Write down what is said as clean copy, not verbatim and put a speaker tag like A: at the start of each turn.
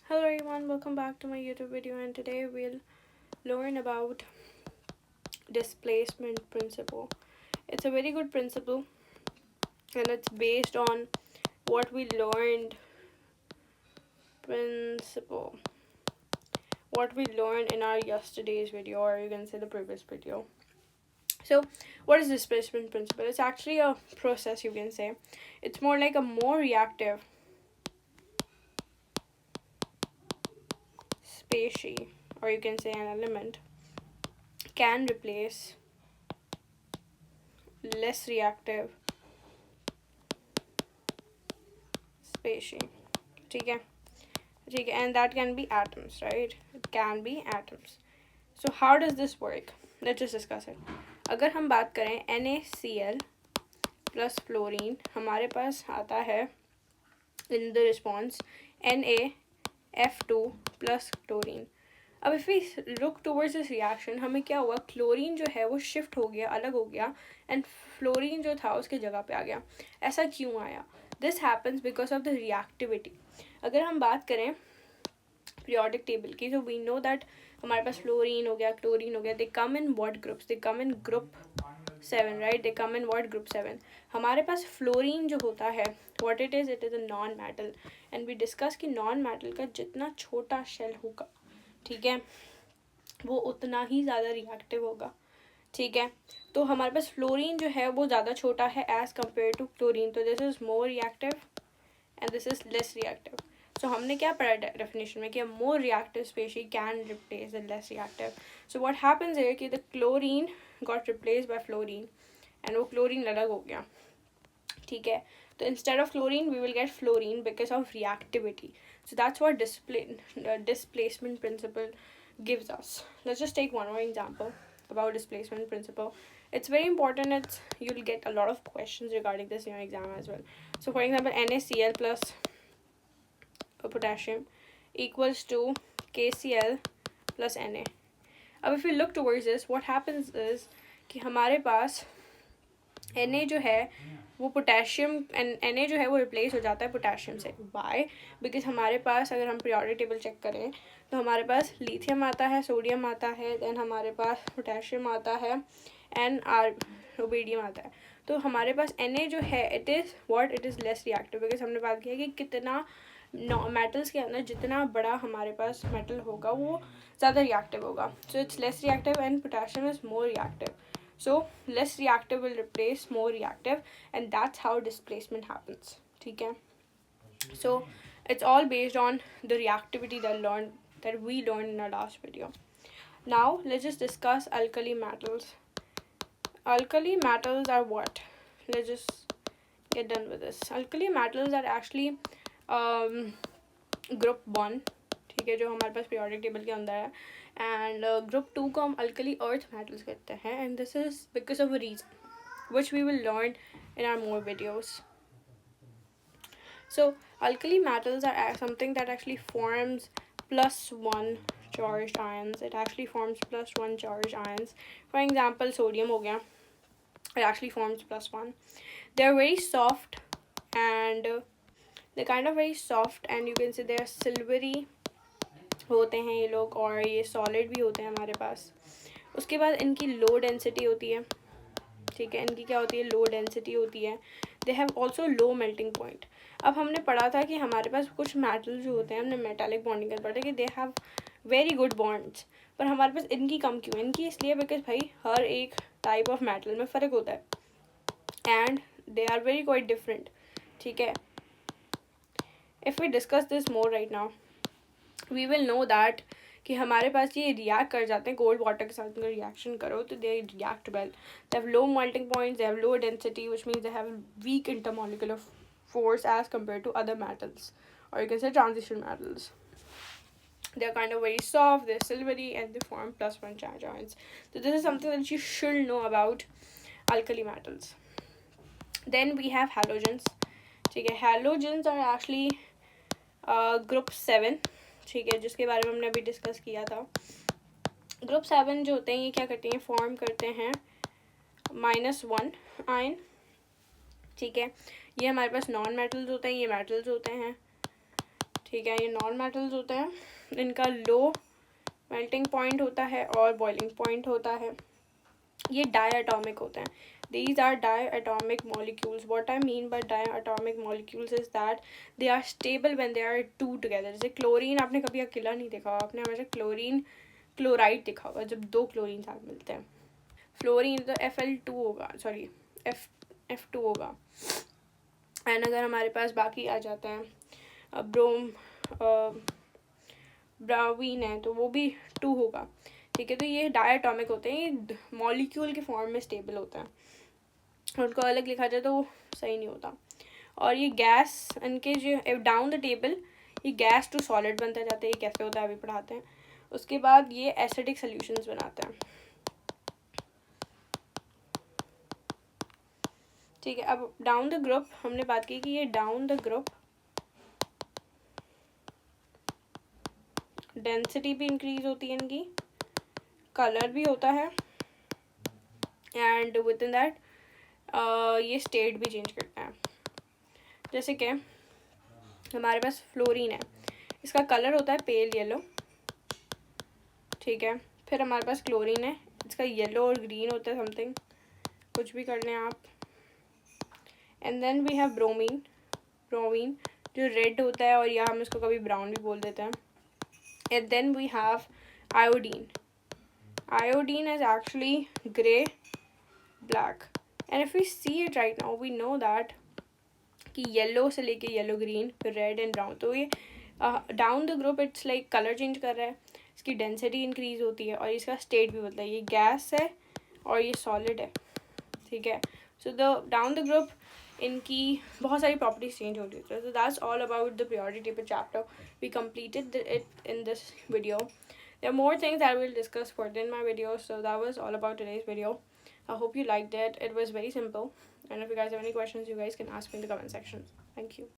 A: Hello everyone, welcome back to my YouTube video, and today we'll learn about displacement principle. It's a very good principle and it's based on what we learned principle what we learned in our yesterday's video, or you can say the previous video. So what is displacement principle? It's actually a process, you can say. It's more like a more reactive species, or you can say an element, can replace less reactive species. ठीक है, and that can be atoms, right? It can be atoms. So how does this work? Let's just discuss it. अगर हम बात करें NaCl plus fluorine, हमारे पास आता है in the response NaF2 plus chlorine. अब if we look towards this reaction, हमें क्या हुआ, क्लोरीन जो है वो शिफ्ट हो गया, अलग हो गया, एंड फ्लोरीन जो था उसके जगह पे आ गया. ऐसा क्यों आया? This happens because of the reactivity. अगर हम बात करें पीरियोडिक टेबल की, तो वी नो दैट हमारे पास फ्लोरीन हो गया, क्लोरीन हो गया, they come in what groups? They come in group 7, right? They come in what? Group 7. हमारे पास फ्लोरीन जो होता है, what it is a non metal, and we discuss कि नॉन मेटल का जितना छोटा शेल होगा, ठीक है, वो उतना ही ज़्यादा रिएक्टिव होगा. ठीक है, तो हमारे पास फ्लोरीन जो है वो ज़्यादा छोटा है एज़ कम्पेयर टू क्लोरीन, तो this is more reactive and this is less reactive. So हमने क्या पढ़ा डेफिनेशन में कि more reactive species can replace the less reactive. So what happens है कि the chlorine got replace by fluorine and वो chlorine अलग हो गया. ठीक है, तो instead of chlorine we will get fluorine because of reactivity. So that's what displacement principle gives us. Let's just take one more example about displacement principle. It's very important. You'll get a lot of questions regarding this in your exam as well. So for example, NaCl plus potassium equals to KCl plus Na. अब if we look towards this, what happens is कि हमारे पास Na जो है वो potassium, Na जो है वो replace हो जाता है पोटेशियम से. वाई? बिकॉज हमारे पास अगर हम पीरियोडिक टेबल चेक करें तो हमारे पास लिथियम आता है, सोडियम आता है, देन हमारे पास पोटेशियम आता है एंड रुबीडियम आता है. तो हमारे पास Na जो है it is less reactive, because हमने बात की है कि कितना मेटल्स के अंदर जितना बड़ा हमारे पास मेटल होगा वो ज़्यादा रिएक्टिव होगा. So it's less reactive and potassium is more reactive. So less reactive will replace more reactive, and that's how displacement happens. ठीक है, so it's all based on the reactivity that we learned in our last video. Now let's just discuss alkali metals. Alkali metals are what? Let's just get done with this. Alkali metals are actually group 1, ठीक है, जो हमारे पास periodic table के अंदर है, and group 2 को हम alkali earth metals कहते हैं, and this is because of a reason which we will learn in our more videos. So alkali metals are something that actually forms +1 charged ions. It actually forms +1 charged ions. For example, sodium हो गया, it actually forms +1. They are very soft and they're kind of very soft, and you can say they are silvery होते हैं ये लोग, और ये solid भी होते हैं हमारे पास. उसके बाद इनकी लो डेंसिटी होती है. ठीक है, इनकी क्या होती है? लो डेंसिटी होती है. They have also low melting point. अब हमने पढ़ा था कि हमारे पास कुछ मेटल जो होते हैं, हमने मेटालिक बॉन्डिंग कर पढ़ा कि they have very good bonds, पर हमारे पास इनकी कम क्यों? इनकी इसलिए बिकॉज भाई हर एक टाइप ऑफ मेटल में फ़र्क होता है and they are very quite different. ठीक है, if we discuss this more right now we will know that कि हमारे पास ये रिएक्ट कर जाते हैं कोल्ड वाटर के साथ. अगर रिएक्शन करो तो they react well. They have low melting points, they have low density, which means they have week intermolecular force as compared to other metals, or you can say transition metals. They're kind of very soft, they're silvery, and they form +1 charge ions. So this is something that you should know about alkali metals. Then we have halogens. ठीक है, halogens are actually group 7. ठीक है, जिसके बारे में हमने अभी discuss किया था. ग्रुप 7 जो होते हैं ये क्या करते हैं? फॉर्म करते हैं -1 आयन. ठीक है, ये हमारे पास नॉन मेटल्स होते हैं, ये मेटल्स होते हैं. ठीक है, ये नॉन मेटल्स होते हैं, इनका लो मेल्टिंग पॉइंट होता है और बॉइलिंग पॉइंट होता है। ये डायटोमिक होते हैं। These are diatomic molecules. What I mean by diatomic molecules is that they are stable when they are two together. जैसे क्लोरीन आपने कभी अकेला नहीं देखा होगा, आपने हमेशा क्लोरीन क्लोराइड देखा होगा जब दो क्लोरीन साथ मिलते हैं। फ्लोरीन तो Fl2 होगा, सॉरी F2 होगा। एंड अगर हमारे पास बाकी आ जाते हैं ब्रोमीन है तो वो भी 2 होगा। ठीक है, तो ये डायटोमिक होते हैं, ये मॉलिक्यूल के फॉर्म में स्टेबल होते हैं, उनको अलग लिखा जाए तो वो सही नहीं होता। और ये गैस इनके जो डाउन द टेबल ये गैस टू सॉलिड बनते जाते हैं। ये कैसे होता है अभी पढ़ाते हैं। उसके बाद ये एसिडिक सॉल्यूशंस बनाते हैं। ठीक है, अब डाउन द ग्रुप हमने बात की कि ये डाउन द ग्रुप डेंसिटी भी इंक्रीज होती है इनकी, कलर भी होता है, एंड विद इन दैट ये स्टेट भी चेंज करता है। जैसे कि हमारे पास फ्लोरीन है, इसका कलर होता है पेल येलो। ठीक है, फिर हमारे पास क्लोरीन है, इसका येलो और ग्रीन होता है समथिंग, कुछ भी कर लें आप। And then we have bromine, bromine जो रेड होता है और या हम इसको कभी ब्राउन भी बोल देते हैं। And then we have iodine, iodine is actually grey black, and if we see it right now we know that कि येलो से लेके येलो ग्रीन फिर रेड एंड ब्राउन, तो ये down the group it's like colour change कर रहा है, इसकी डेंसिटी इंक्रीज होती है और इसका स्टेट भी बदला है। ये गैस है और ये सॉलिड है। ठीक है, so the down the group इनकी बहुत सारी प्रॉपर्टीज चेंज होती है। So that's all about the periodic table chapter, we completed it in this video. There are more things that we'll discuss further in my video, so that was all about today's video. I hope you liked it. It was very simple, and if you guys have any questions you guys can ask me in the comment section. Thank you.